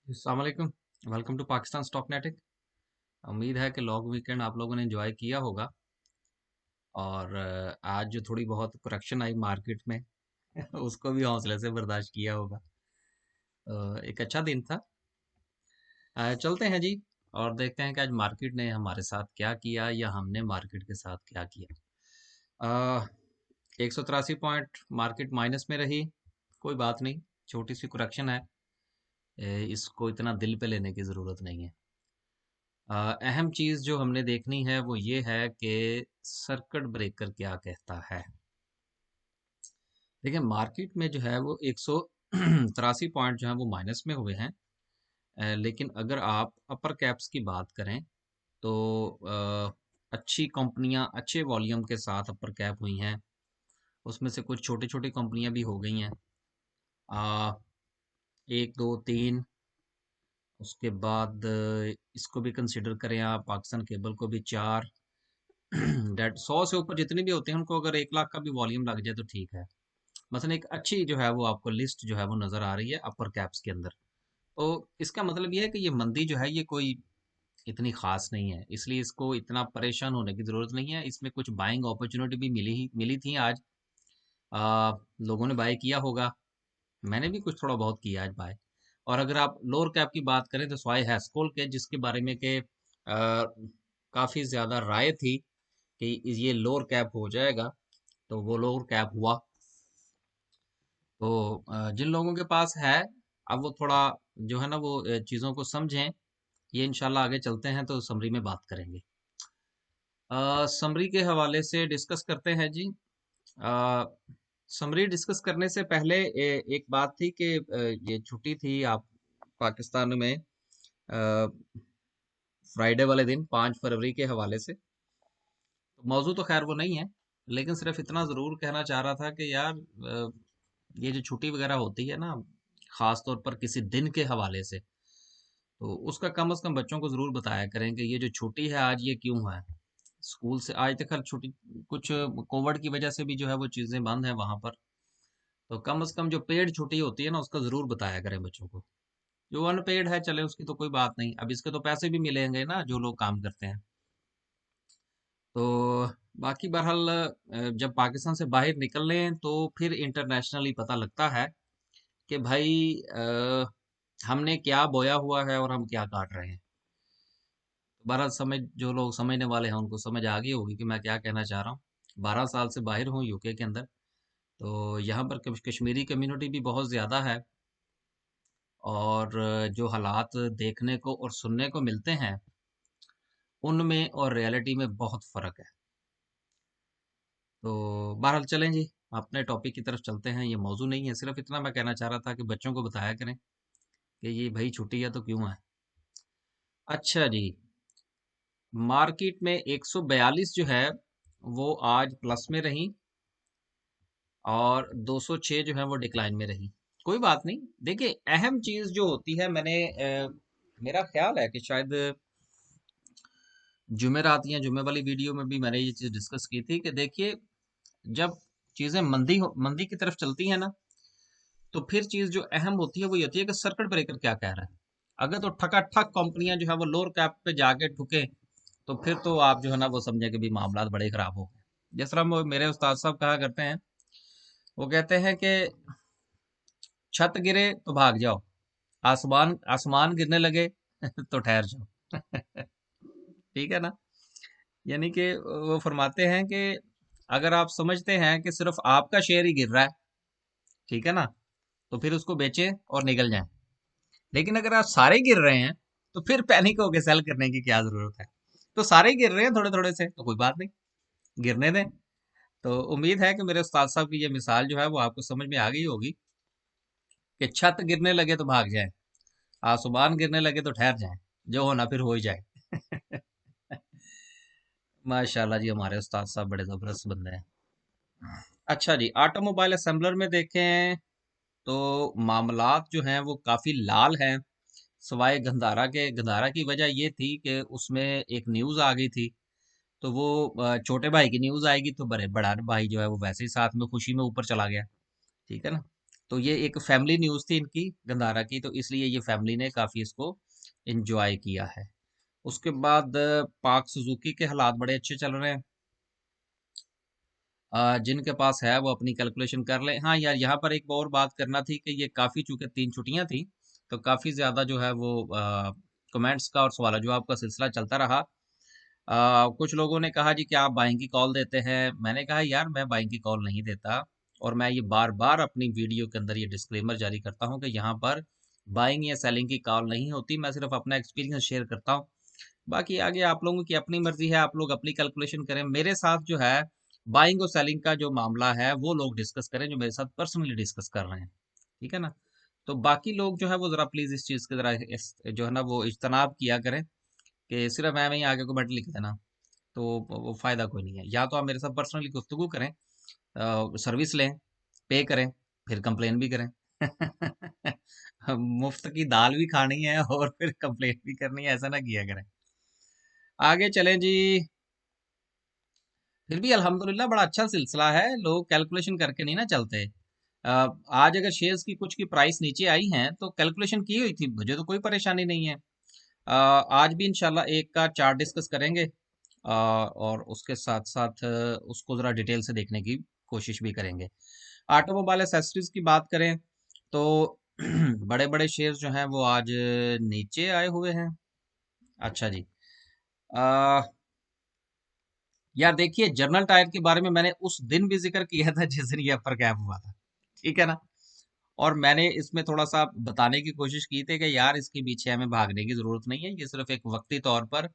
अस्सलाम वालेकुम। Welcome to Pakistan stock नेटिक। उम्मीद है कि लॉन्ग वीकेंड आप लोगों ने एंजॉय किया होगा और आज जो थोड़ी बहुत करेक्शन आई मार्केट में उसको भी हौसले से बर्दाश्त किया होगा। एक अच्छा दिन था। चलते हैं जी और देखते हैं कि आज मार्केट ने हमारे साथ क्या किया या हमने मार्केट के साथ क्या किया। 183 पॉइंट मार्केट माइनस में रही। कोई बात नहीं, छोटी सी करेक्शन है। इसको इतना दिल पे लेने की ज़रूरत नहीं है। अहम चीज़ जो हमने देखनी है वो ये है कि सर्किट ब्रेकर क्या कहता है। देखिए मार्केट में जो है वो 183 पॉइंट जो है वो माइनस में हुए हैं। लेकिन अगर आप अपर कैप्स की बात करें तो अच्छी कंपनियां अच्छे वॉल्यूम के साथ अपर कैप हुई हैं। उसमें से कुछ छोटी छोटी कंपनियां भी हो गई हैं। एक दो तीन, उसके बाद इसको भी कंसिडर करें आप, पाकिस्तान केबल को भी चार। डेट 100 से ऊपर जितने भी होते हैं उनको अगर 1 लाख का भी वॉल्यूम लग जाए तो ठीक है। मसलन एक अच्छी जो है वो आपको लिस्ट जो है वो नज़र आ रही है अपर कैप्स के अंदर। तो इसका मतलब ये है कि ये मंदी जो है ये कोई इतनी खास नहीं है, इसलिए इसको इतना परेशान होने की ज़रूरत नहीं है। इसमें कुछ बाइंग अपॉर्चुनिटी भी मिली थी आज। लोगों ने बाय किया होगा, मैंने भी कुछ थोड़ा बहुत किया आज बाय। और अगर आप लोअर कैप की बात करें तो स्वाई हैस्कोल के, जिसके बारे में के काफ़ी ज़्यादा राय थी कि ये लोअर कैप हो जाएगा, तो वो लोअर कैप हुआ। तो जिन लोगों के पास है, अब वो थोड़ा जो है ना वो चीज़ों को समझें। ये इंशाल्लाह आगे चलते हैं तो समरी में बात करेंगे। समरी के हवाले से डिस्कस करते हैं जी। समरी डिस्कस करने से पहले एक बात थी कि ये छुट्टी थी आप पाकिस्तान में फ्राइडे वाले दिन 5 फरवरी के हवाले से। तो मौजू तो खैर वो नहीं है, लेकिन सिर्फ इतना ज़रूर कहना चाह रहा था कि यार ये जो छुट्टी वगैरह होती है ना, खास तौर पर किसी दिन के हवाले से, तो उसका कम से कम बच्चों को ज़रूर बताया करें कि ये जो छुट्टी है आज ये क्यों है। स्कूल से आज तक हर छुट्टी, कुछ कोविड की वजह से भी जो है वो चीज़ें बंद हैं वहाँ पर। तो कम से कम जो पेड छुट्टी होती है ना उसका ज़रूर बताया करें बच्चों को। जो अनपेड है चले उसकी तो कोई बात नहीं, अब इसके तो पैसे भी मिलेंगे ना जो लोग काम करते हैं। तो बाकी बहरहाल जब पाकिस्तान से बाहर निकल लें तो फिर इंटरनेशनली पता लगता है कि भाई हमने क्या बोया हुआ है और हम क्या काट रहे हैं। बहरहाल समझ, जो लोग समझने वाले हैं उनको समझ आ गई होगी कि मैं क्या कहना चाह रहा हूँ। 12 साल से बाहर हूँ यूके के अंदर, तो यहाँ पर कश्मीरी कम्युनिटी भी बहुत ज़्यादा है। और जो हालात देखने को और सुनने को मिलते हैं उनमें और रियलिटी में बहुत फ़र्क है। तो बहरहाल चलें जी, अपने टॉपिक की तरफ चलते हैं। ये मौजू नहीं है, सिर्फ इतना मैं कहना चाह रहा था कि बच्चों को बताया करें कि ये भाई छुट्टी है तो क्यों है। अच्छा जी, मार्केट में 142 जो है वो आज प्लस में रही और 206 जो है वो डिक्लाइन में रही। कोई बात नहीं। देखिए अहम चीज जो होती है, मेरा ख्याल है कि शायद जुमेरात या जुमे वाली वीडियो में भी मैंने ये चीज डिस्कस की थी कि देखिए जब चीजें मंदी की तरफ चलती है ना, तो फिर चीज जो अहम होती है वो ये होती है कि सर्किट ब्रेकर क्या कह रहा है। अगर तो ठकाठक कंपनियां जो है वो लोअर कैप पे जाके ठुके तो फिर तो आप जो है ना वो समझे कि भी मामला बड़े खराब हो गए। जिस तरह मेरे उस्ताद साहब कहा करते हैं, वो कहते हैं कि छत गिरे तो भाग जाओ, आसमान आसमान गिरने लगे तो ठहर जाओ। ठीक है ना। यानी कि वो फरमाते हैं कि अगर आप समझते हैं कि सिर्फ आपका शेयर ही गिर रहा है, ठीक है ना, तो फिर उसको बेचें और निकल जाएं। लेकिन अगर आप सारे गिर रहे हैं तो फिर पैनिक होके सेल करने की क्या जरूरत है। तो सारे गिर रहे हैं थोड़े थोड़े से तो कोई बात नहीं, गिरने दें। तो उम्मीद है कि मेरे उस्ताद साहब की ये मिसाल जो है वो आपको समझ में आ गई होगी कि छत गिरने लगे तो भाग जाए, आसमान गिरने लगे तो ठहर जाए, जो होना फिर हो ही जाए। माशाल्लाह जी, हमारे उस्ताद साहब बड़े जबरदस्त बंदे हैं। अच्छा जी, ऑटोमोबाइल असेंबलर में देखें तो मामलात जो हैं वो काफ़ी लाल हैं। सवाए गंधारा के, गंधारा की वजह ये थी कि उसमें एक न्यूज़ आ गई थी। तो वो छोटे भाई की न्यूज़ आएगी तो बड़े बड़ा भाई जो है वो वैसे ही साथ में खुशी में ऊपर चला गया। ठीक है ना। तो ये एक फैमिली न्यूज़ थी इनकी गंधारा की, तो इसलिए ये फैमिली ने काफ़ी इसको एंजॉय किया है। उसके बाद पाक सुजुकी के हालात बड़े अच्छे चल रहे हैं। जिनके पास है वो अपनी कैलकुलेशन कर ले। हाँ यार, यहाँ पर एक और बात करना थी कि ये काफ़ी, चूंकि 3 छुट्टियां थी, तो काफ़ी ज़्यादा जो है वो कमेंट्स का और सवाल जवाब का सिलसिला चलता रहा। कुछ लोगों ने कहा जी कि आप बाइंग की कॉल देते हैं। मैंने कहा यार, मैं बाइंग की कॉल नहीं देता, और मैं ये बार बार अपनी वीडियो के अंदर ये डिस्क्लेमर जारी करता हूँ कि यहाँ पर बाइंग या सेलिंग की कॉल नहीं होती। मैं सिर्फ अपना एक्सपीरियंस शेयर करता हूँ। बाकी आगे आप लोगों की अपनी मर्जी है, आप लोग अपनी कैलकुलेशन करें। मेरे साथ जो है बाइंग और सेलिंग का जो मामला है वो लोग डिस्कस करें जो मेरे साथ पर्सनली डिस्कस कर रहे हैं, ठीक है ना। तो बाकी लोग जो है वो जरा प्लीज इस चीज के जरा जो है ना वो इज्तनाब किया करें कि सिर्फ मैं ही आगे कमेंट लिख देना, तो वो फायदा कोई नहीं है। या तो आप मेरे साथ पर्सनली गुफ्तगू करें, सर्विस लें, पे करें, फिर कंप्लेन भी करें। मुफ्त की दाल भी खानी है और फिर कंप्लेन भी करनी है, ऐसा ना किया करें। आगे चलें जी। फिर भी अल्हम्दुलिल्लाह बड़ा अच्छा सिलसिला है, लोग कैलकुलेशन करके नहीं ना चलते। अ, आज अगर शेयर्स की कुछ की प्राइस नीचे आई हैं तो कैलकुलेशन की हुई थी, मुझे तो कोई परेशानी नहीं है। आज भी इंशाल्लाह एक का चार्ट डिस्कस करेंगे, और उसके साथ साथ उसको ज़रा डिटेल से देखने की कोशिश भी करेंगे। ऑटोमोबाइल एसेसरीज की बात करें तो बड़े बड़े शेयर्स जो हैं वो आज नीचे आए हुए हैं। अच्छा जी। आ, यार देखिए, जनरल टायर के बारे में मैंने उस दिन भी जिक्र किया था जिस दिन ये अपर कैप हुआ था, ठीक है ना। और मैंने इसमें थोड़ा सा बताने की कोशिश की थी कि यार इसके पीछे हमें भागने की जरूरत नहीं है, ये सिर्फ एक वक्ती तौर पर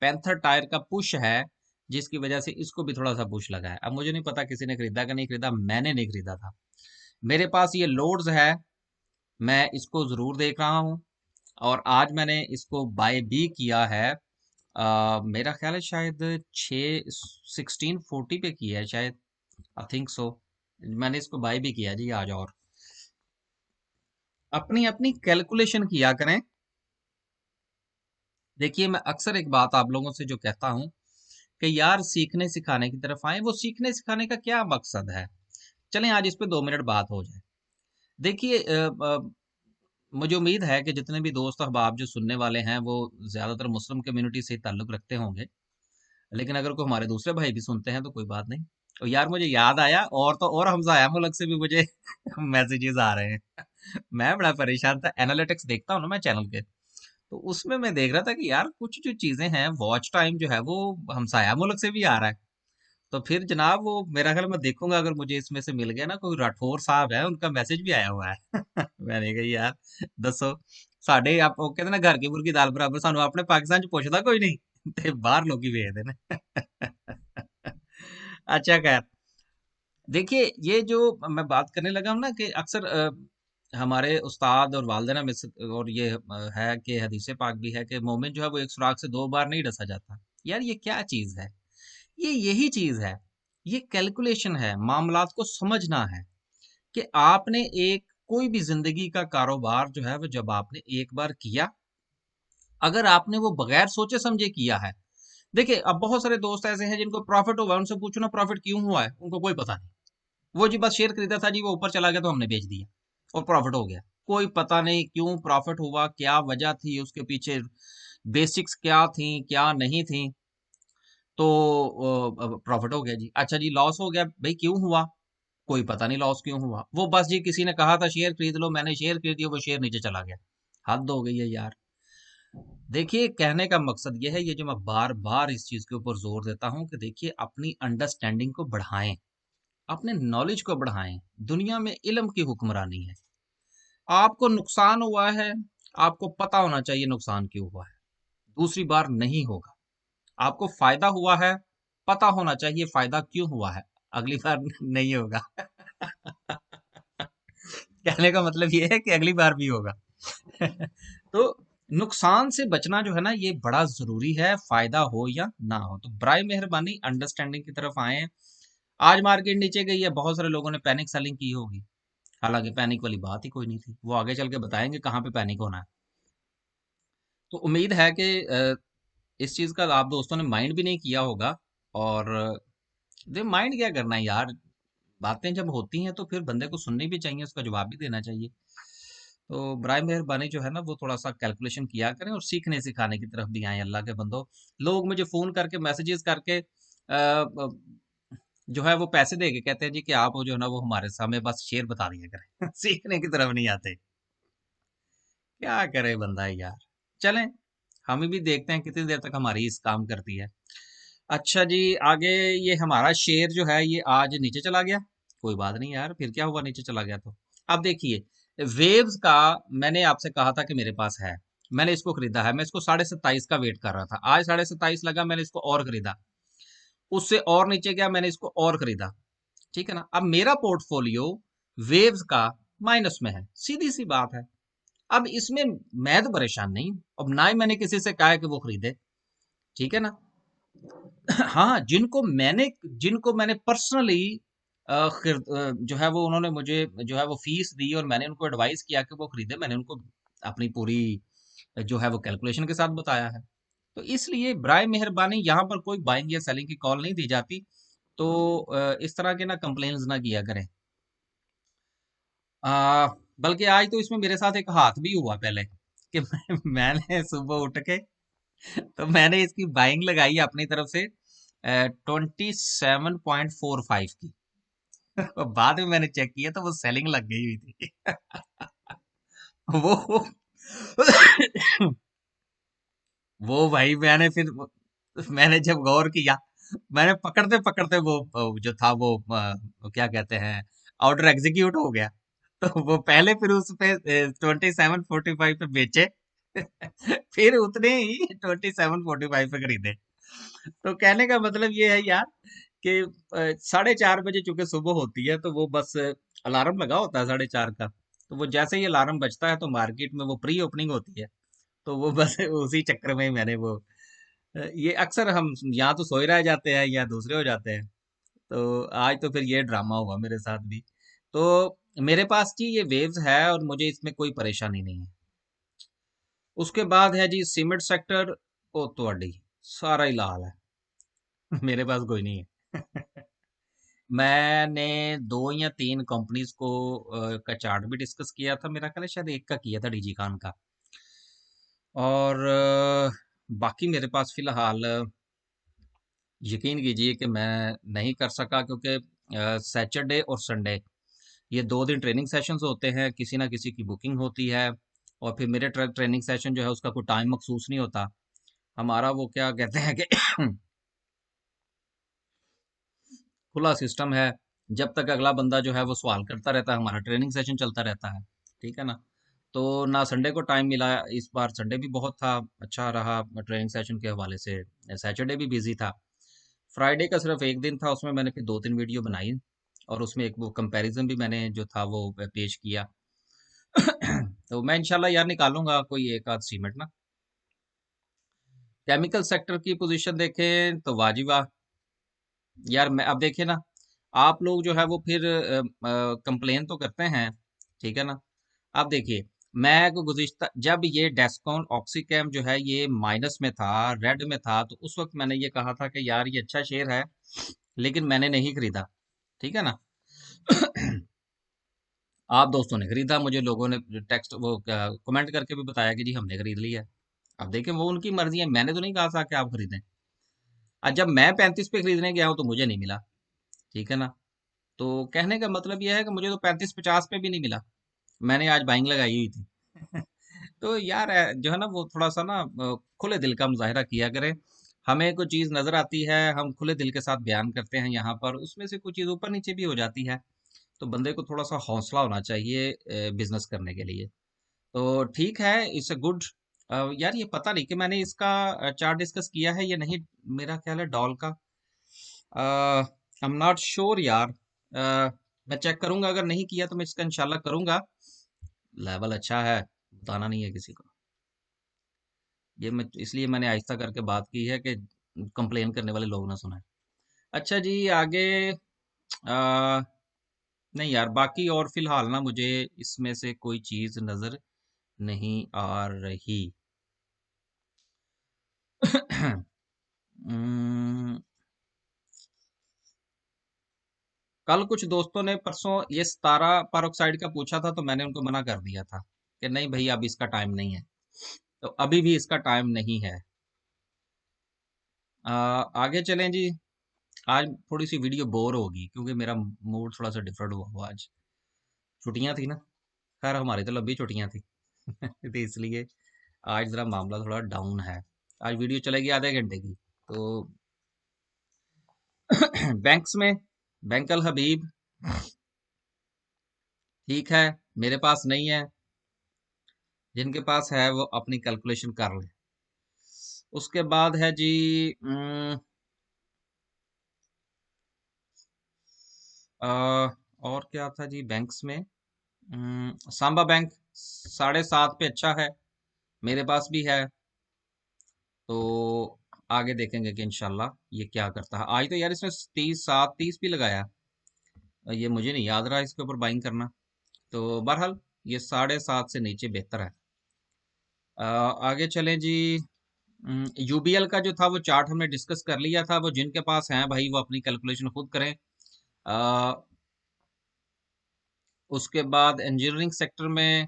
पैंथर टायर का पुश है, जिसकी वजह से इसको भी थोड़ा सा पुश लगा है। अब मुझे नहीं पता किसी ने खरीदा कि नहीं खरीदा, मैंने नहीं खरीदा था। मेरे पास ये लोड्स है, मैं इसको जरूर देख रहा हूँ, और आज मैंने इसको बाय भी किया है। मेरा ख्याल है शायद 1640 पे किया है शायद, आई थिंक सो। मैंने इसको बाय भी किया जी आज। और अपनी अपनी कैलकुलेशन किया करें। देखिए, मैं अक्सर एक बात आप लोगों से जो कहता हूं कि यार सीखने सिखाने की तरफ आए, वो सीखने सिखाने का क्या मकसद है। चलें आज इस पे 2 मिनट बात हो जाए। देखिए, मुझे उम्मीद है कि जितने भी दोस्त अहबाब जो सुनने वाले हैं वो ज्यादातर मुस्लिम कम्युनिटी से ताल्लुक रखते होंगे, लेकिन अगर कोई हमारे दूसरे भाई भी सुनते हैं तो कोई बात नहीं। और यार मुझे याद आया, और तो और हमजा आया मुल्क से भी मुझे मैसेजेस आ रहे हैं। मैं बड़ा परेशान था, एनालिटिक्स देखता हूँ ना मैं चैनल के, तो उसमें मैं देख रहा था कि यार कुछ जो चीजें हैं, वॉच टाइम जो है वो हमसाया मुल्क से भी आ रहा है। तो फिर जनाब वो मेरा ख्याल मैं देखूंगा, अगर मुझे इसमें से मिल गया ना, कोई राठौर साहब है उनका मैसेज भी आया हुआ है। मैंने कहा यार दसो, साढ़े आप वो कहते ना घर की मुर्गी दाल बराबर, सानू अपने पाकिस्तान च पुछदा कोई नहीं, ते बाहर लोग ही भेजते ने। अच्छा खैर, देखिए ये जो मैं बात करने लगा हूं ना कि अक्सर हमारे उस्ताद और वालदेना में और ये है कि हदीस पाक भी है कि मोमिन जो है वो एक सुराख से 2 बार नहीं डसा जाता। यार ये क्या चीज है, ये यही चीज है, ये कैलकुलेशन है, मामलात को समझना है कि आपने एक कोई भी जिंदगी का कारोबार जो है वो जब आपने एक बार किया, अगर आपने वो बगैर सोचे समझे किया है। देखिए, अब बहुत सारे दोस्त ऐसे हैं जिनको प्रॉफिट हुआ, उनसे पूछो ना प्रॉफिट क्यों हुआ है, उनको कोई पता नहीं। वो जी बस शेयर खरीदा था जी, वो ऊपर चला गया तो हमने बेच दिया और प्रॉफिट हो गया। कोई पता नहीं क्यों प्रॉफिट हुआ, क्या वजह थी उसके पीछे, बेसिक्स क्या थी क्या नहीं थी, तो प्रॉफिट हो गया जी। अच्छा जी, लॉस हो गया भाई, क्यों हुआ, कोई पता नहीं लॉस क्यों हुआ। वो बस जी किसी ने कहा था शेयर खरीद लो, मैंने शेयर खरीद दिया, वो शेयर नीचे चला गया। हद हो गई है यार। देखिए, कहने का मकसद ये है, ये जो मैं बार बार इस चीज के ऊपर जोर देता हूँ कि देखिए अपनी अंडरस्टैंडिंग को बढ़ाएं, अपने नॉलेज को बढ़ाएं। दुनिया में इल्म की हुक्मरानी है। आपको नुकसान हुआ है, आपको पता होना चाहिए नुकसान क्यों हुआ है, दूसरी बार नहीं होगा। आपको फायदा हुआ है, पता होना चाहिए फायदा क्यों हुआ है, अगली बार नहीं होगा। कहने का मतलब ये है कि अगली बार भी होगा। तो नुकसान से बचना जो है ना ये बड़ा जरूरी है, फायदा हो या ना हो। तो बराए मेहरबानी अंडरस्टैंडिंग की तरफ आए। आज मार्केट नीचे गई है, बहुत सारे लोगों ने पैनिक सेलिंग की होगी, हालांकि पैनिक वाली बात ही कोई नहीं थी, वो आगे चल के बताएंगे कहाँ पे पैनिक होना है। तो उम्मीद है कि इस चीज का आप दोस्तों ने माइंड भी नहीं किया होगा। और दे माइंड क्या करना है यार, बातें जब होती हैं तो फिर बंदे को सुननी भी चाहिए, उसका जवाब भी देना चाहिए। तो बराए मेहरबानी जो है ना वो थोड़ा सा कैलकुलेशन किया करें और सीखने सिखाने की तरफ भी आए अल्लाह के बंदो। लोग मुझे फोन करके मैसेजेस करके जो है वो पैसे दे के कहते हैं जी कि आप वो जो है ना वो हमारे सामने बस शेर बता दिया करें सीखने की तरफ नहीं आते। क्या करे बंदा यार। चलें, हम भी देखते हैं कितनी देर तक हमारी इस काम करती है। अच्छा जी, आगे ये हमारा शेयर जो है ये आज नीचे चला गया। कोई बात नहीं यार, फिर क्या हुआ नीचे चला गया तो। अब देखिए वेव्स का, मैंने आपसे कहा था कि मेरे पास है, मैंने इसको खरीदा है, मैं इसको 27.5 का वेट कर रहा था, आज 27.5 लगा, मैंने इसको और खरीदा, उससे और नीचे गया, मैंने इसको और खरीदा। ठीक है ना। अब मेरा पोर्टफोलियो वेव्स का माइनस में है, सीधी सी बात है। अब इसमें मैं तो परेशान नहीं हूं, अब ना ही मैंने किसी से कहा है कि वो खरीदे। ठीक है ना। हाँ, जिनको मैंने पर्सनली जो है वो उन्होंने मुझे जो है वो फीस दी और मैंने उनको एडवाइस किया कि वो खरीदे, मैंने उनको अपनी पूरी जो है वो कैलकुलेशन के साथ बताया है। तो इसलिए बराए मेहरबानी यहाँ पर कोई बाइंग या सेलिंग की कॉल नहीं दी जाती। तो इस तरह के ना कंप्लेन्स ना किया करें। आ, बल्कि आज तो इसमें मेरे साथ एक हाथ भी हुआ पहले कि मैंने सुबह उठ के तो मैंने इसकी बाइंग लगाई अपनी तरफ से 27.45 की। और बाद में मैंने चेक किया तो वो सेलिंग लग गई हुई थी। वो वो भाई मैंने जब गौर किया, मैंने पकड़ते पकड़ते वो जो था वो क्या कहते हैं, ऑर्डर एग्जीक्यूट हो गया। तो वो पहले फिर उस पे 27.45 पे बेचे फिर उतने ही 27.45 पे खरीदे। तो कहने का मतलब ये है यार कि 4:30 बजे चूंकि सुबह होती है तो वो बस अलार्म लगा होता है 4:30 का। तो वो जैसे ही अलार्म बजता है तो मार्केट में वो प्री ओपनिंग होती है। तो वो बस उसी चक्कर में ही मैंने वो ये अक्सर हम या तो सोए रह जाते हैं या दूसरे हो जाते हैं। तो आज तो फिर ये ड्रामा हुआ मेरे साथ भी। तो मेरे पास जी ये वेव्स है और मुझे इसमें कोई परेशानी नहीं है। उसके बाद है जी सीमेंट सेक्टर। ओ तो सारा ही लाल है मेरे पास कोई नहीं है मैंने दो या तीन कंपनीज को का चार्ट भी डिस्कस किया था, मेरा ख्याल है शायद एक का किया था, डिजीकॉन का। और बाकी मेरे पास फिलहाल यकीन कीजिए कि मैं नहीं कर सका, क्योंकि सैटरडे और संडे ये 2 दिन ट्रेनिंग सेशंस होते हैं, किसी ना किसी की बुकिंग होती है। और फिर मेरे ट्रेनिंग सेशन जो है उसका कोई टाइम मखसूस नहीं होता। हमारा वो क्या कहते हैं कि खुला सिस्टम है। जब तक अगला बंदा जो है वो सवाल करता रहता है, हमारा ट्रेनिंग सेशन चलता रहता है। ठीक है ना। तो ना संडे को टाइम मिला, इस बार संडे भी बहुत था, अच्छा रहा ट्रेनिंग सेशन के हवाले से। सैटरडे भी बिजी था। फ्राइडे का सिर्फ एक दिन था, उसमें मैंने फिर 2-3 वीडियो बनाई और उसमें एक वो कंपैरिजन भी मैंने जो था वो पेश किया। तो मैं इंशाल्लाह यार निकालूंगा कोई एक आध सीमेंट ना। केमिकल सेक्टर की पोजीशन देखें तो वाजिबा यार, मैं अब देखे ना, आप लोग जो है वो फिर कंप्लेन तो करते हैं। ठीक है ना। अब देखिए, मैं को गुज़िश्ता जब ये डेस्कॉन ऑक्सीकैम जो है ये माइनस में था, रेड में था, तो उस वक्त मैंने ये कहा था कि यार ये अच्छा शेयर है, लेकिन मैंने नहीं खरीदा। ठीक है ना। आप दोस्तों ने खरीदा, मुझे लोगों ने टेक्स्ट वो कमेंट करके भी बताया कि जी हमने खरीद लिया है। अब देखें वो उनकी मर्जी है, मैंने तो नहीं कहा था कि आप खरीदें। आज जब मैं 35 पे खरीदने गया हूँ तो मुझे नहीं मिला। ठीक है ना। तो कहने का मतलब यह है कि मुझे तो 35-50 पे भी नहीं मिला, मैंने आज बाइंग लगाई हुई थी तो यार जो है ना वो थोड़ा सा ना खुले दिल का मुजाहरा किया करें। हमें कोई चीज़ नजर आती है, हम खुले दिल के साथ बयान करते हैं यहाँ पर, उसमें से कोई चीज़ ऊपर नीचे भी हो जाती है। तो बंदे को थोड़ा सा हौसला होना चाहिए बिजनेस करने के लिए। तो ठीक है, इट्स अ गुड। यार ये पता नहीं कि मैंने इसका चार्ट डिस्कस किया है या नहीं, मेरा ख्याल है डॉल का। आई एम नॉट श्योर यार। मैं चेक करूंगा, अगर नहीं किया तो मैं इसका इंशाल्लाह करूंगा। लेवल अच्छा है, बताना नहीं है किसी को। ये मैं इसलिए मैंने आहिस्ता करके बात की है कि कंप्लेन करने वाले लोग ना सुने। अच्छा जी, आगे आ, नहीं यार, बाकी और फिलहाल ना मुझे इसमें से कोई चीज नजर नहीं आ रही। हम्म, कल कुछ दोस्तों ने परसों ये सतारा पेरोक्साइड का पूछा था, तो मैंने उनको मना कर दिया था कि नहीं भैया, अभी इसका टाइम नहीं है। तो अभी भी इसका टाइम नहीं है। आगे चलें जी। आज थोड़ी सी वीडियो बोर होगी क्योंकि मेरा मूड थोड़ा सा डिफरेंट हुआ आज। छुट्टियां थी ना। खैर हमारी तो लंबी छुट्टियां थी। तो इसलिए आज जरा मामला थोड़ा डाउन है। आज वीडियो चलेगी आधे घंटे की। तो बैंक्स में बैंक अल हबीब ठीक है, मेरे पास नहीं है। जिनके पास है वो अपनी कैलकुलेशन कर ले। उसके बाद है जी अ, और क्या था जी बैंक्स में। सांबा बैंक 7.5 पे अच्छा है, मेरे पास भी है। तो आगे देखेंगे कि इंशाल्लाह ये क्या करता है। आज तो यार इसने 30 7 30 भी लगाया। ये मुझे नहीं याद रहा इसके ऊपर बाइंग करना। तो बहरहाल ये 7.5 से नीचे बेहतर है। आगे चलें जी। यूबीएल का जो था वो चार्ट हमने डिस्कस कर लिया था। वो जिनके पास है भाई वो अपनी कैलकुलेशन खुद करें। अ, उसके बाद इंजीनियरिंग सेक्टर में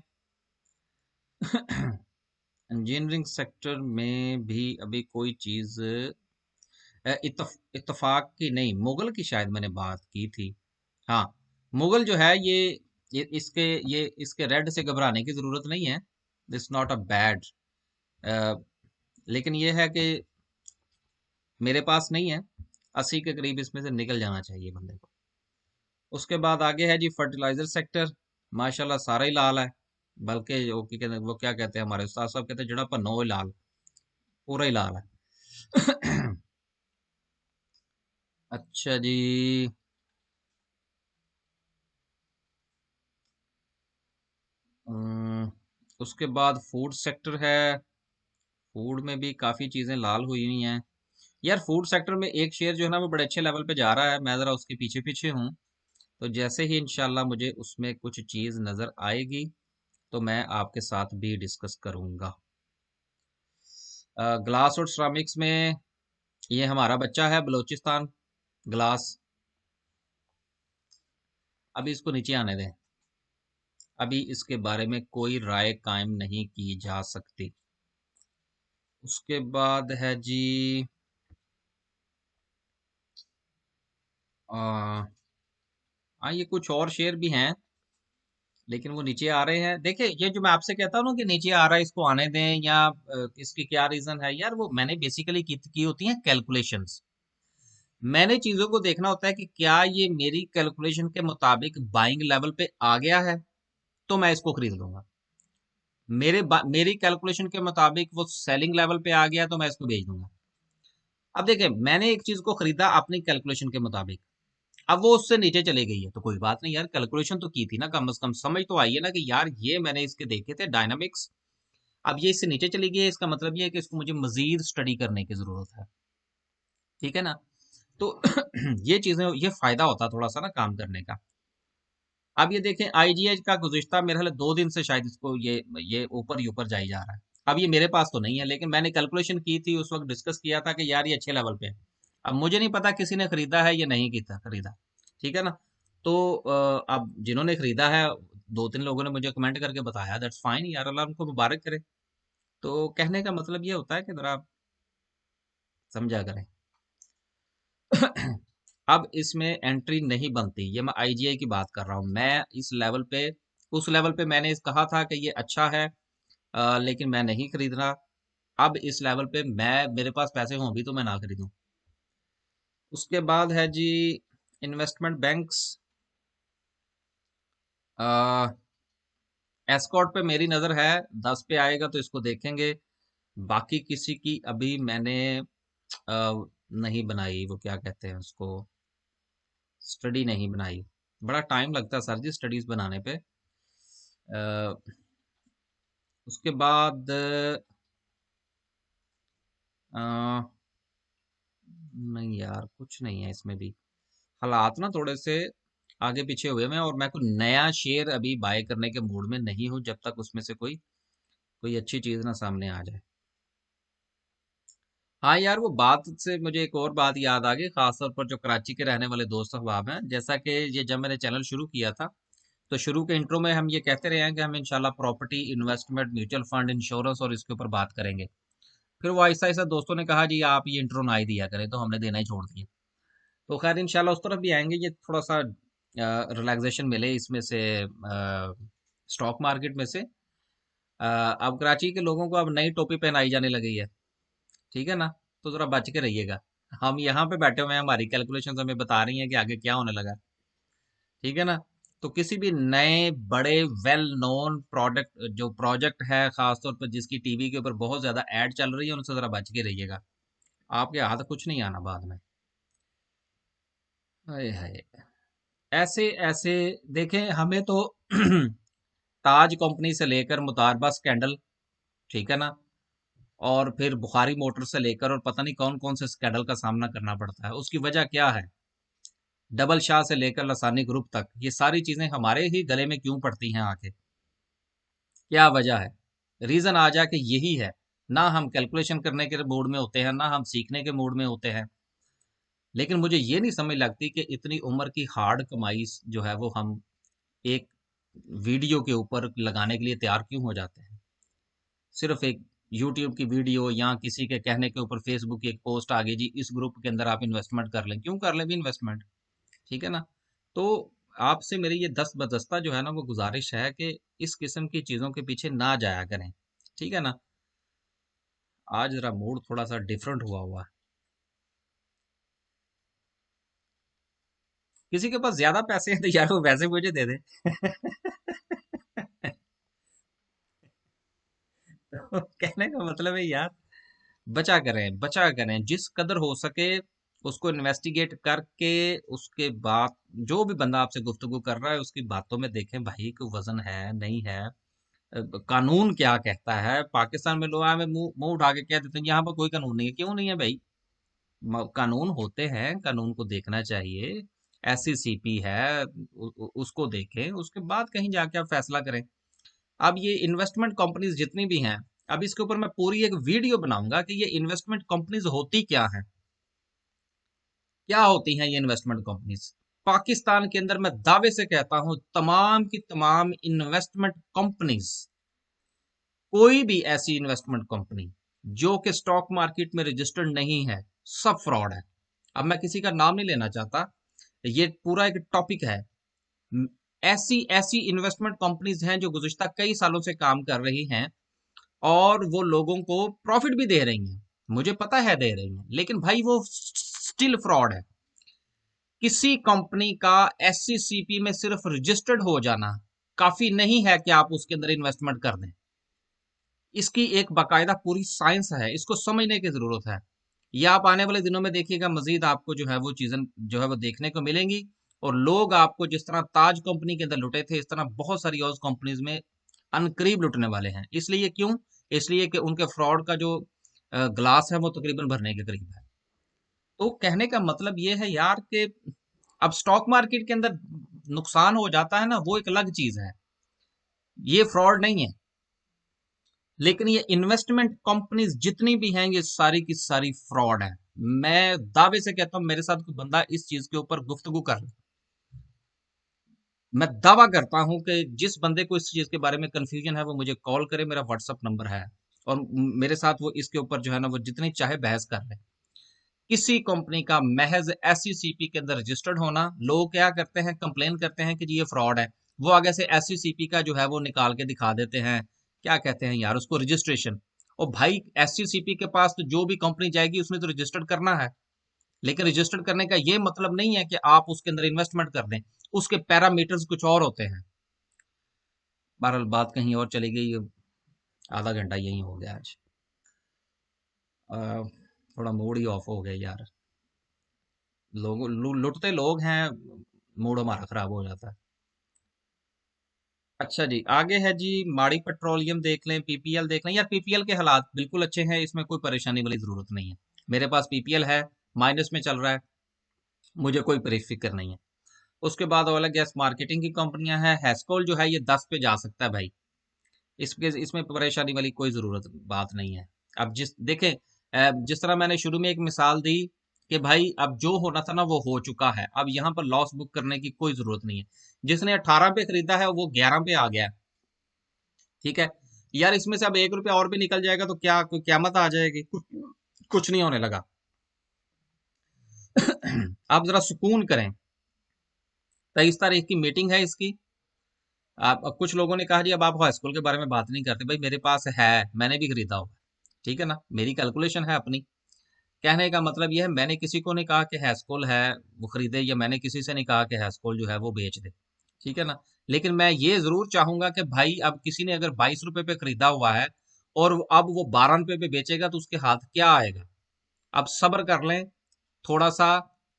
इंजीनियरिंग सेक्टर में भी अभी कोई चीज इत्तफाक की नहीं, मुगल की शायद मैंने बात की थी। हाँ, मुगल जो है ये इसके रेड से घबराने की जरूरत नहीं है। This not a bad. लेकिन ये है कि मेरे पास नहीं है। 80 के करीब इसमें से निकल जाना चाहिए बंदे को। उसके बाद आगे है जी फर्टिलाइजर सेक्टर। माशाल्लाह सारा ही लाल है। बल्कि वो क्या कहते हैं, हमारे उस्ताद साहब कहते हैं जड़ा पन्नो ही लाल, पूरा ही लाल है। अच्छा जी। अम, उसके बाद फूड सेक्टर है। फूड में भी काफी चीजें लाल हुई हुई हैं। यार फूड सेक्टर में एक शेयर जो है ना वो बड़े अच्छे लेवल पे जा रहा है, मैं जरा उसके पीछे पीछे हूँ। तो जैसे ही इंशाल्लाह मुझे उसमें कुछ चीज नजर आएगी तो मैं आपके साथ भी डिस्कस करूंगा। ग्लास और सिरामिक्स में ये हमारा बच्चा है बलूचिस्तान ग्लास। अभी इसको नीचे आने दें। अभी इसके बारे में कोई राय कायम नहीं की जा सकती। उसके बाद है जी आ, हाँ ये कुछ और शेयर भी हैं लेकिन वो नीचे आ रहे हैं। देखिए ये जो मैं आपसे कहता हूँ ना कि नीचे आ रहा है इसको आने दें या इसकी क्या रीजन है, यार वो मैंने बेसिकली की होती हैं कैलकुलेशंस। मैंने चीजों को देखना होता है कि क्या ये मेरी कैलकुलेशन के मुताबिक बाइंग लेवल पे आ गया है तो मैं इसको खरीद लूंगा। मेरी कैलकुलेशन के मुताबिक वो सेलिंग लेवल पे आ गया तो मैं इसको बेच दूंगा। अब देखिए मैंने एक चीज को खरीदा अपनी कैलकुलेशन के मुताबिक, अब वो उससे नीचे चली गई है तो कोई बात नहीं यार, कैलकुलेशन तो की थी ना, कम से कम समझ तो आई है ना कि यार ये मैंने इसके देखे थे डायनामिक्स। अब ये इससे नीचे चली गई है, इसका मतलब ये है कि इसको मुझे मजीद स्टडी करने की जरूरत है। ठीक है ना। तो ये चीजें, ये फायदा होता है थोड़ा सा ना काम करने का। अब ये देखें आईजीएच का गुज़िश्ता मेरे ख्याल 2 दिन से शायद इसको ये ऊपर ही ऊपर जाई जा रहा है। अब ये मेरे पास तो नहीं है लेकिन मैंने कैलकुलेशन की थी उस वक्त, डिस्कस किया था कि यार ये अच्छे लेवल पे है। अब मुझे नहीं पता किसी ने खरीदा है या नहीं किया खरीदा। ठीक है ना। तो अब जिन्होंने खरीदा है 2 3 लोगों ने मुझे कमेंट करके बताया, दैट्स फाइन यार, अल्लाह उनको मुबारक करे। तो कहने का मतलब ये होता है कि जरा समझा करें। अब इसमें एंट्री नहीं बनती, ये मैं आईजीआई की बात कर रहा हूँ। मैं इस लेवल पे, उस लेवल पे मैंने कहा था कि ये अच्छा है, लेकिन मैं नहीं खरीद रहा। अब इस लेवल पे मैं, मेरे पास पैसे हों भी तो मैं ना खरीदूं। उसके बाद है जी इन्वेस्टमेंट बैंक्स। एस्कॉर्ट पे मेरी नज़र है, 10 पे आएगा तो इसको देखेंगे। बाकी किसी की अभी मैंने नहीं बनाई, वो क्या कहते हैं उसको, स्टडी नहीं बनाई। बड़ा टाइम लगता है सर जी स्टडीज बनाने पे। अ, उसके बाद अ, नहीं यार कुछ नहीं है इसमें भी। हालात ना थोड़े से आगे पीछे हुए में, और मैं कोई नया शेयर अभी बाय करने के मूड में नहीं हूं जब तक उसमें से कोई कोई अच्छी चीज ना सामने आ जाए। हाँ यार, वो बात से मुझे एक और बात याद आ गई, खासतौर पर जो कराची के रहने वाले दोस्त अहबाब हैं। जैसा कि ये जब मैंने चैनल शुरू किया था, तो शुरू के इंट्रो में हम ये कहते रहे हैं कि हम इंशाल्लाह property investment, mutual fund, insurance और इसके ऊपर बात करेंगे। फिर वो आहिस्ता आहिस्ता दोस्तों ने कहा जी आप ये इंट्रो ना ही दिया करें, तो हमने देना ही छोड़ दिया। तो खैर इंशाल्लाह उस तरफ भी आएंगे। ये थोड़ा सा रिलैक्सेशन मिले इसमें से, स्टॉक मार्केट में से। अब कराची के लोगों को अब नई टोपी पहनाई जाने लगी है, ठीक है ना। तो जरा बच के रहिएगा। हम यहाँ पे बैठे हुए हैं, हमारी कैलकुलेशंस हमें बता रही हैं कि आगे क्या होने लगा है, ठीक है ना। तो किसी भी नए बड़े वेल नोन प्रोडक्ट जो प्रोजेक्ट है, खासतौर पर जिसकी टीवी के ऊपर बहुत ज्यादा एड चल रही है, उनसे जरा बच के रहिएगा। आपके हाथ कुछ नहीं आना बाद में। हाय हाय। ऐसे ऐसे देखें हमें तो ताज कंपनी से लेकर मुतारबा स्कैंडल, ठीक है ना, और फिर बुखारी मोटर से लेकर और पता नहीं कौन कौन से स्कैंडल का सामना करना पड़ता है। उसकी वजह क्या है? डबल शाह से लेकर लसानी ग्रुप तक ये सारी चीजें हमारे ही गले में क्यों पड़ती हैं आके? क्या वजह है? रीजन आ जा कि यही है। ना हम कैलकुलेशन करने के मूड में होते हैं, ना हम सीखने के मूड में होते हैं। लेकिन मुझे ये नहीं समझ लगती कि इतनी उम्र की हार्ड कमाई जो है वो हम एक वीडियो के ऊपर लगाने के लिए तैयार क्यों हो जाते हैं? सिर्फ एक यूट्यूब की वीडियो या किसी के कहने के ऊपर फेसबुक की एक पोस्ट आ गई जी इस ग्रुप के अंदर आप इन्वेस्टमेंट कर लें, क्यों कर लें भी इन्वेस्टमेंट? ठीक है ना। तो आपसे मेरी ये दस्त बदस्ता जो है ना वो गुजारिश है कि इस किस्म की चीजों के पीछे ना जाया करें, ठीक है ना। आज जरा मूड थोड़ा सा डिफरेंट हुआ हुआ है। किसी के पास ज्यादा पैसे हैं तो यार वो वैसे मुझे दे दे। तो कहने का मतलब है यार, बचा करें बचा करें जिस कदर हो सके। उसको इन्वेस्टिगेट करके उसके बाद जो भी बंदा आपसे गुफ्तगू कर रहा है उसकी बातों में देखें भाई कोई वजन है नहीं है। कानून क्या कहता है? पाकिस्तान में लोग हमें मुंह मुंह उठा के कह देते हैं यहाँ पर कोई कानून नहीं है। क्यों नहीं है भाई? कानून होते हैं, कानून को देखना चाहिए। एससीसीपी है, उसको देखें, उसके बाद कहीं जाके आप फैसला करें। अब ये इन्वेस्टमेंट कंपनीज जितनी भी हैं, अब इसके ऊपर मैं पूरी एक वीडियो बनाऊंगा कि ये इन्वेस्टमेंट कंपनीज होती क्या हैं। क्या होती हैं ये इन्वेस्टमेंट कंपनीज? पाकिस्तान के अंदर मैं दावे से कहता हूं तमाम की तमाम इन्वेस्टमेंट कंपनीज, कोई भी ऐसी इन्वेस्टमेंट कंपनी जो कि स्टॉक मार्केट में रजिस्टर्ड नहीं है, सब फ्रॉड है। अब मैं किसी का नाम नहीं लेना चाहता, ये पूरा एक टॉपिक है। म- ऐसी ऐसी इन्वेस्टमेंट कंपनीज हैं जो गुज़िश्ता कई सालों से काम कर रही हैं और वो लोगों को प्रॉफिट भी दे रही हैं। मुझे पता है दे रही हैं, लेकिन भाई वो स्टिल फ्रॉड है। किसी कंपनी का एससीसीपी में सिर्फ रजिस्टर्ड हो जाना काफी नहीं है कि आप उसके अंदर इन्वेस्टमेंट कर दें। इसकी एक बाकायदा पूरी साइंस है, इसको समझने की जरूरत है। ये आप आने वाले दिनों में देखिएगा, मजीद आपको जो है वो चीजें जो है वो देखने को मिलेंगी। और लोग आपको जिस तरह ताज कंपनी के अंदर लुटे थे, इस तरह बहुत सारी और कंपनीज में अनकरीब लुटने वाले हैं। इसलिए क्यों? इसलिए कि उनके फ्रॉड का जो ग्लास है वो तकरीबन भरने के करीब है। तो कहने का मतलब ये है यार कि अब स्टॉक मार्केट के अंदर नुकसान हो जाता है ना, वो एक अलग चीज है, ये फ्रॉड नहीं है। लेकिन ये इन्वेस्टमेंट कंपनीज जितनी भी हैं ये सारी की सारी फ्रॉड है। मैं दावे से कहता हूं मेरे साथ कोई बंदा इस चीज के ऊपर गुफ्तगू कर ले, मैं दावा करता हूं कि जिस बंदे को इस चीज के बारे में कंफ्यूजन है वो मुझे कॉल करे, मेरा व्हाट्सअप नंबर है। और मेरे साथ वो इसके ऊपर जो है ना वो जितनी चाहे बहस कर ले। किसी कंपनी का महज एससीसीपी के अंदर रजिस्टर्ड होना, लोग क्या करते हैं कंप्लेन करते हैं कि जी ये फ्रॉड है, वो आगे से एससीसीपी का जो है वो निकाल के दिखा देते हैं, क्या कहते हैं यार उसको, रजिस्ट्रेशन। और भाई एससीसीपी के पास तो जो भी कंपनी जाएगी उसने तो रजिस्टर्ड करना है। लेकिन रजिस्टर्ड करने का ये मतलब नहीं है कि आप उसके अंदर इन्वेस्टमेंट कर दें, उसके पैरामीटर्स कुछ और होते हैं। बहरहाल बात कहीं और चली गई। आधा घंटा यही हो गया आज। अ, थोड़ा मूड ही ऑफ हो गया यार। लोग लुटते लोग हैं, मूड हमारा खराब हो जाता है। अच्छा जी, आगे है जी, माड़ी पेट्रोलियम देख लें, पीपीएल देख लें। यार पीपीएल के हालात बिल्कुल अच्छे हैं, इसमें कोई परेशानी वाली जरूरत नहीं है। मेरे पास पीपीएल है, माइनस में चल रहा है, मुझे कोई फिक्र नहीं है। उसके बाद ऑयल एंड गैस मार्केटिंग की कंपनियां हैं, हेस्कोल जो है ये 10 पे जा सकता है भाई। इसके इसमें परेशानी वाली कोई जरूरत बात नहीं है। अब जिस देखें, जिस तरह मैंने शुरू में एक मिसाल दी कि भाई अब जो होना था ना वो हो चुका है, अब यहाँ पर लॉस बुक करने की कोई जरूरत नहीं है। जिसने 18 पे खरीदा है वो 11 पे आ गया है, ठीक है। यार इसमें से अब 1 रुपया और भी निकल जाएगा तो क्या कोई क्यामत आ जाएगी? कुछ नहीं होने लगा। आप जरा सुकून करें। 23 तारीख की मीटिंग है इसकी। आप अब कुछ लोगों ने कहा जी अब आप हाई स्कूल के बारे में बात नहीं करते। भाई मेरे पास है, मैंने भी खरीदा होगा, ठीक है ना, मेरी कैलकुलेशन है अपनी। कहने का मतलब यह है, मैंने किसी को नहीं कहा कि हैस्कोल है वो खरीदे, या मैंने किसी से नहीं कहा कि हैस्कोल जो है वो बेच दे, ठीक है ना। लेकिन मैं ये जरूर चाहूंगा कि भाई अब किसी ने अगर 22 रुपए पे खरीदा हुआ है और अब वो 12 रुपए पे बेचेगा तो उसके हाथ क्या आएगा? अब सब्र कर लें थोड़ा सा।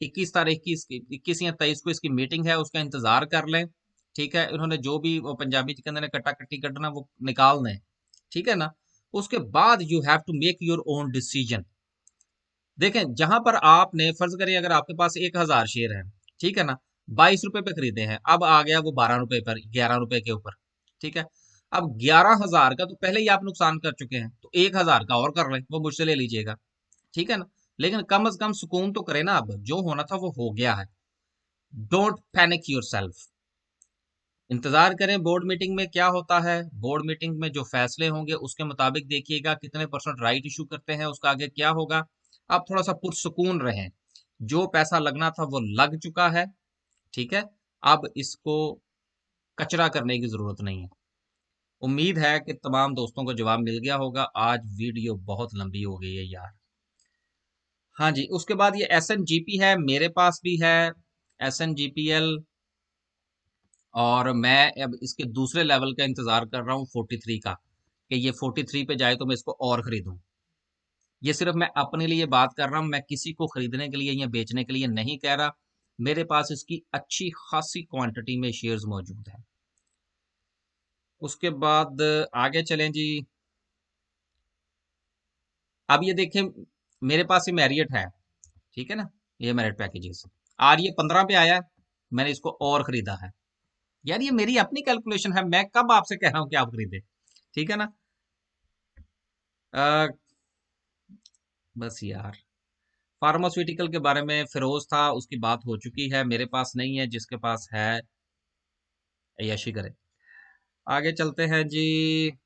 21 तारीख की इसकी 21 या 23 को इसकी मीटिंग है, उसका इंतजार कर लें, ठीक है। उन्होंने जो भी वो पंजाबी के अंदर कट्टा कट्टी कटना वो निकाल दें, ठीक है ना। उसके बाद you have to make your own decision. देखें जहां पर आपने फर्ज करिए अगर आपके पास 1,000 शेयर है, ठीक है ना, 22 रुपए पे खरीदे हैं, अब आ गया वो 12 रुपए पर, 11 रुपए के ऊपर, ठीक है। अब 11,000 का तो पहले ही आप नुकसान कर चुके हैं, तो 1,000 का और कर लें, वो मुझसे ले लीजिएगा, ठीक है ना। लेकिन कम से कम सुकून तो करें ना, अब जो होना था वो हो गया है। Don't panic your self. इंतजार करें बोर्ड मीटिंग में क्या होता है। बोर्ड मीटिंग में जो फैसले होंगे उसके मुताबिक देखिएगा कितने परसेंट राइट इशू करते हैं, उसका आगे क्या होगा। आप थोड़ा सा पुरसुकून रहें। जो पैसा लगना था वो लग चुका है, ठीक है। अब इसको कचरा करने की जरूरत नहीं है। उम्मीद है कि तमाम दोस्तों को जवाब मिल गया होगा। आज वीडियो बहुत लंबी हो गई है यार। हाँ जी, उसके बाद ये एस एन जी पी है, मेरे पास भी है S N G P L. और मैं अब इसके दूसरे लेवल का इंतजार कर रहा हूँ 43 का, कि ये 43 पे जाए तो मैं इसको और खरीदूं। ये सिर्फ मैं अपने लिए बात कर रहा हूँ, मैं किसी को खरीदने के लिए या बेचने के लिए नहीं कह रहा। मेरे पास इसकी अच्छी खासी क्वांटिटी में शेयर्स मौजूद हैं। उसके बाद आगे चलें जी। अब ये देखें, मेरे पास ये मैरियट है, ठीक है ना, ये मैरियट पैकेजेस। आज ये 15 पे आया है, मैंने इसको और खरीदा है। यार ये मेरी अपनी कैलकुलेशन है, मैं कब आपसे कह रहा हूं कि आप खरीदे, ठीक है ना। अ, बस यार, फार्मास्यूटिकल के बारे में फिरोज था, उसकी बात हो चुकी है, मेरे पास नहीं है, जिसके पास है यशी करे। आगे चलते हैं जी।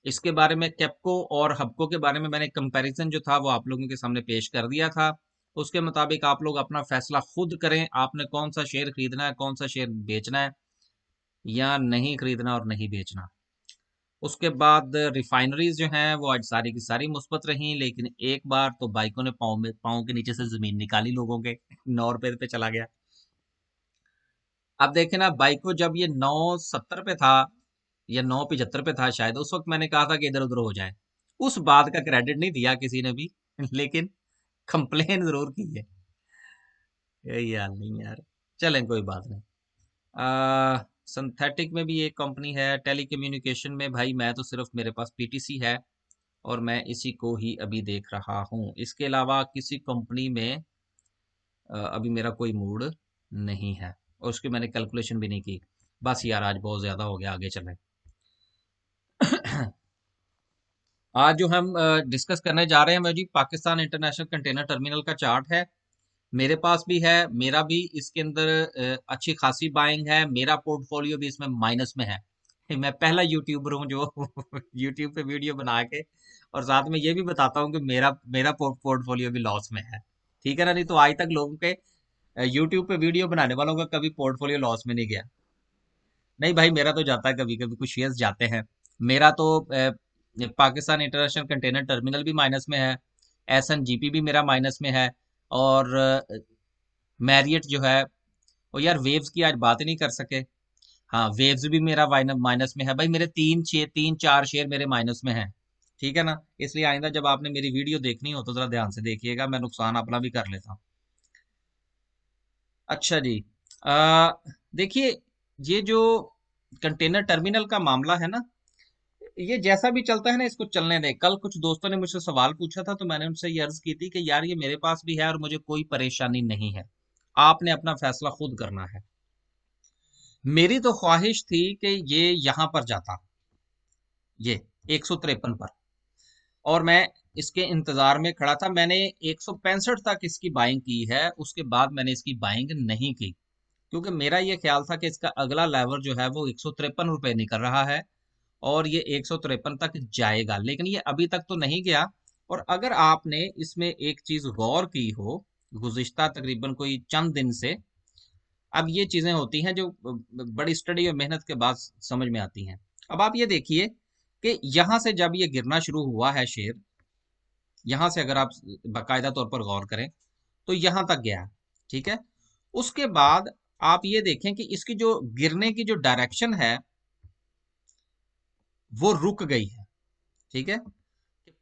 इसके बारे में कैप्को और हबको के बारे में मैंने कंपैरिजन जो था वो आप लोगों के सामने पेश कर दिया था। उसके मुताबिक आप लोग अपना फैसला खुद करें, आपने कौन सा शेयर खरीदना है, कौन सा शेयर बेचना है, या नहीं खरीदना और नहीं बेचना। उसके बाद रिफाइनरीज जो हैं वो आज सारी की सारी मुस्बत रही, लेकिन एक बार तो बाइकों ने पाँव के नीचे से जमीन निकाली लोगों के। 9 रुपए पे चला गया। अब देखे ना, बाइको जब ये 9.70 पे था या 9.75 पे था शायद, उस वक्त मैंने कहा था कि इधर उधर हो जाए। उस बात का क्रेडिट नहीं दिया किसी ने भी लेकिन कंप्लेन जरूर की है। यही हाल नहीं यार, चलें कोई बात नहीं। सिंथेटिक में भी एक कंपनी है, टेली कम्युनिकेशन में भाई मैं तो सिर्फ मेरे पास पीटीसी है और मैं इसी को ही अभी देख रहा हूँ। इसके अलावा किसी कंपनी में अभी मेरा कोई मूड नहीं है, और उसकी मैंने कैलकुलेशन भी नहीं की। बस यार आज बहुत ज्यादा हो गया, आगे चलें। आज जो हम डिस्कस करने जा रहे हैं वो जी पाकिस्तान इंटरनेशनल कंटेनर टर्मिनल का चार्ट है। मेरे पास भी है, मेरा भी इसके अंदर अच्छी खासी बाइंग है, मेरा पोर्टफोलियो भी इसमें माइनस में है। मैं पहला यूट्यूबर हूँ जो यूट्यूब पे वीडियो बना के और साथ में ये भी बताता हूँ कि मेरा मेरा पोर्टफोलियो भी लॉस में है, ठीक है ना। नहीं तो आज तक लोगों के यूट्यूब पे वीडियो बनाने वालों का कभी पोर्टफोलियो लॉस में नहीं गया। नहीं भाई, मेरा तो जाता है, कभी कभी कुछ शेयर्स जाते हैं। मेरा तो पाकिस्तान इंटरनेशनल कंटेनर टर्मिनल भी माइनस में है, एस एन जी पी भी मेरा माइनस में है, और मैरियट जो है वो, यार वेव्स की आज बात ही नहीं कर सके। हाँ, वेव्स भी मेरा माइनस में है भाई, मेरे 3 4 शेयर मेरे माइनस में है, ठीक है ना। इसलिए आइंदा जब आपने मेरी वीडियो देखनी हो तो जरा ध्यान से देखिएगा, मैं नुकसान अपना भी कर लेता हूँ। अच्छा जी, आ, देखिए, ये जो कंटेनर टर्मिनल का मामला है ना, ये जैसा भी चलता है ना इसको चलने दें। कल कुछ दोस्तों ने मुझसे सवाल पूछा था तो मैंने उनसे ये अर्ज की थी कि यार ये मेरे पास भी है और मुझे कोई परेशानी नहीं है, आपने अपना फैसला खुद करना है। मेरी तो ख्वाहिश थी कि ये यहां पर जाता, ये 153 पर, और मैं इसके इंतजार में खड़ा था। मैंने 165 तक इसकी बाइंग की है, उसके बाद मैंने इसकी बाइंग नहीं की, क्योंकि मेरा ये ख्याल था कि इसका अगला लेवल जो है वो 153 रुपये निकल रहा है और ये 153 तक जाएगा, लेकिन ये अभी तक तो नहीं गया। और अगर आपने इसमें एक चीज गौर की हो, गुज़िश्ता तकरीबन कोई चंद दिन से, अब ये चीजें होती हैं जो बड़ी स्टडी और मेहनत के बाद समझ में आती हैं। अब आप ये देखिए कि यहां से जब ये गिरना शुरू हुआ है शेयर, यहां से अगर आप बाकायदा तौर पर गौर करें तो यहां तक गया है, ठीक है। उसके बाद आप ये देखें कि इसकी जो गिरने की जो डायरेक्शन है वो रुक गई है, ठीक है।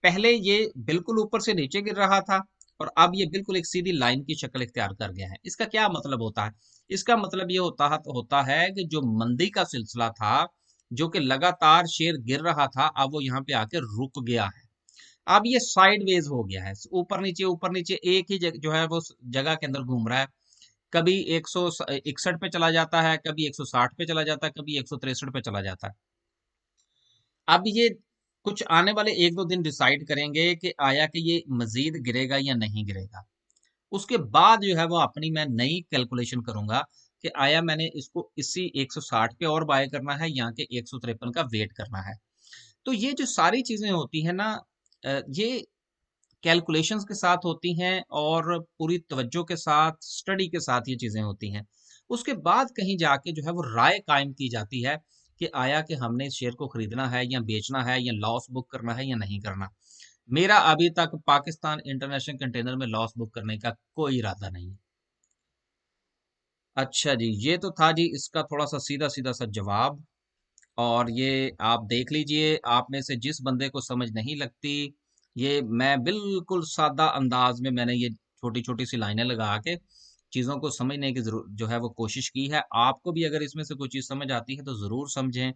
पहले ये बिल्कुल ऊपर से नीचे गिर रहा था और अब ये बिल्कुल एक सीधी लाइन की शक्ल इख्तियार कर गया है। इसका क्या मतलब होता है? इसका मतलब ये होता है कि जो मंदी का सिलसिला था, जो कि लगातार शेयर गिर रहा था, अब वो यहाँ पे आके रुक गया है। अब ये साइडवेज हो गया है, ऊपर नीचे एक ही जो है वो जगह के अंदर घूम रहा है। कभी 161 पे चला जाता है, कभी 160 पे चला जाता है, कभी 163 पे चला जाता है। अब ये कुछ आने वाले एक दो दिन डिसाइड करेंगे कि आया कि ये मजीद गिरेगा या नहीं गिरेगा। उसके बाद जो है वो अपनी मैं नई कैलकुलेशन करूंगा कि आया मैंने इसको इसी 160 पे और बाय करना है या कि 153 का वेट करना है। तो ये जो सारी चीजें होती हैं ना, ये कैलकुलेशंस के साथ होती हैं और पूरी तवज्जो के साथ, स्टडी के साथ ये चीजें होती हैं। उसके बाद कहीं जाके जो है वो राय कायम की जाती है कि आया कि हमने इस शेयर को खरीदना है या बेचना है या लॉस बुक करना है या नहीं करना। मेरा अभी तक पाकिस्तान इंटरनेशनल कंटेनर में लॉस बुक करने का कोई इरादा नहीं है। अच्छा जी, ये तो था जी इसका थोड़ा सा सीधा सीधा सा जवाब। और ये आप देख लीजिए, आप में से जिस बंदे को समझ नहीं लगती, ये मैं बिल्कुल सादा अंदाज में मैंने ये छोटी छोटी सी लाइनें लगा के चीज़ों को समझने की जरूर जो है वो कोशिश की है। आपको भी अगर इसमें से कोई चीज़ समझ आती है तो ज़रूर समझें,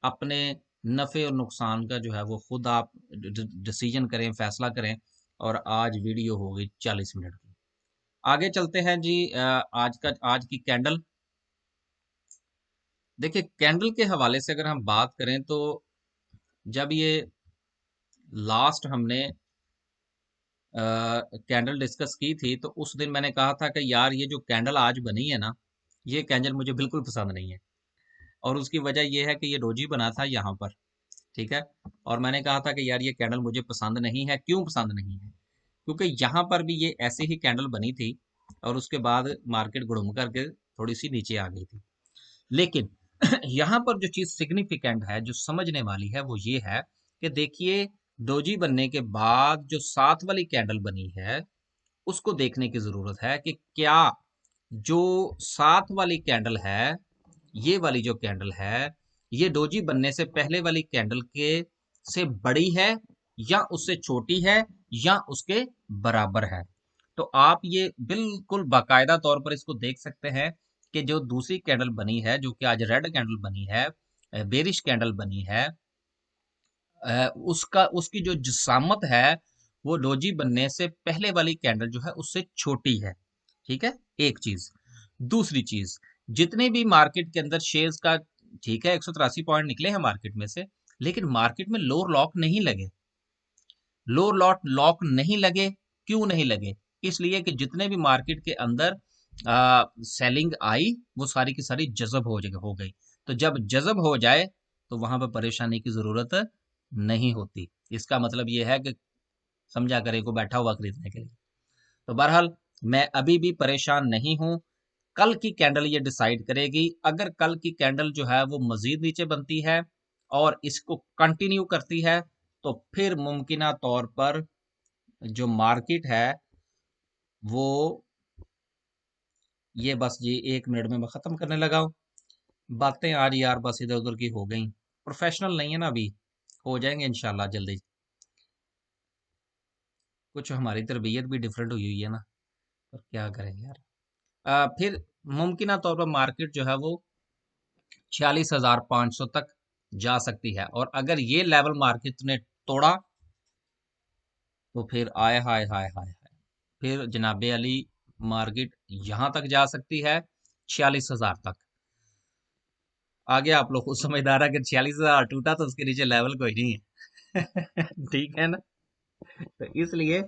अपने नफ़े और नुकसान का जो है वो खुद आप डिसीजन करें, फैसला करें। और आज वीडियो हो गई 40 मिनट की। आगे चलते हैं जी। आज की कैंडल, देखिए कैंडल के हवाले से अगर हम बात करें तो जब ये लास्ट हमने कैंडल डिस्कस की थी तो उस दिन मैंने कहा था कि यार ये जो कैंडल आज बनी है ना, ये कैंडल मुझे बिल्कुल पसंद नहीं है। और उसकी वजह ये है कि ये डोजी बना था यहाँ पर, ठीक है। और मैंने कहा था कि यार ये कैंडल मुझे पसंद नहीं है। क्यों पसंद नहीं है? क्योंकि यहाँ पर भी ये ऐसे ही कैंडल बनी थी और उसके बाद मार्केट गुड़ुम करके थोड़ी सी नीचे आ गई थी। लेकिन यहाँ पर जो चीज सिग्निफिकेंट है, जो समझने वाली है, वो ये है कि देखिए डोजी बनने के बाद जो साथ वाली कैंडल बनी है उसको देखने की जरूरत है कि क्या जो साथ वाली कैंडल है, ये वाली जो कैंडल है, ये डोजी बनने से पहले वाली कैंडल के से बड़ी है या उससे छोटी है या उसके बराबर है। तो आप ये बिल्कुल बाकायदा तौर पर इसको देख सकते हैं कि जो दूसरी कैंडल बनी है, जो कि आज रेड कैंडल बनी है, बेरिश कैंडल बनी है, उसका उसकी जो जिसामत है वो डोजी बनने से पहले वाली कैंडल जो है उससे छोटी है, ठीक है। एक चीज। दूसरी चीज, जितने भी मार्केट के अंदर शेयर्स का, ठीक है, 183 पॉइंट निकले हैं मार्केट में से, लेकिन मार्केट में लोअर लॉक नहीं लगे। लोअर लॉट लॉक नहीं लगे। क्यों नहीं लगे? इसलिए कि जितने भी मार्केट के अंदर सेलिंग आई वो सारी की सारी जज़ब हो गई। तो जब जज़ब हो जाए तो वहां पर परेशानी की जरूरत नहीं होती। इसका मतलब ये है कि समझा करे को बैठा हुआ खरीदने के लिए। तो बहरहाल मैं अभी भी परेशान नहीं हूं। कल की कैंडल ये डिसाइड करेगी। अगर कल की कैंडल जो है वो मजीद नीचे बनती है और इसको कंटिन्यू करती है तो फिर मुमकिना तौर पर जो मार्केट है वो, ये बस जी 1 मिनट में मैं खत्म करने लगा हूँ। बातें आज यार बस इधर उधर की हो गई, प्रोफेशनल नहीं है ना अभी। हो जाएंगे इंशाल्लाह जल्दी। कुछ हमारी तरबियत भी डिफरेंट हुई हुई है ना, पर क्या करेंगे यार। फिर मुमकिन तौर पर मार्केट जो है वो 46,500 तक जा सकती है। और अगर ये लेवल मार्केट ने तोड़ा तो फिर आय हाय हाय हाय हाय, फिर जनाबे अली मार्केट यहां तक जा सकती है, 46,000 तक। आगे आप लोग को समझदार है कि 46,000 टूटा तो उसके नीचे लेवल कोई नहीं है। ठीक है ना। तो इसलिए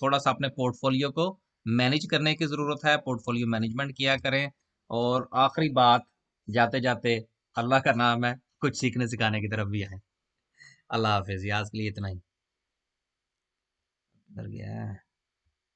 थोड़ा सा अपने पोर्टफोलियो को मैनेज करने की ज़रूरत है, पोर्टफोलियो मैनेजमेंट किया करें। और आखिरी बात, जाते जाते, अल्लाह का नाम है, कुछ सीखने सिखाने की तरफ भी आए। अल्लाह हाफिज़, आज के लिए इतना ही। डर गया है।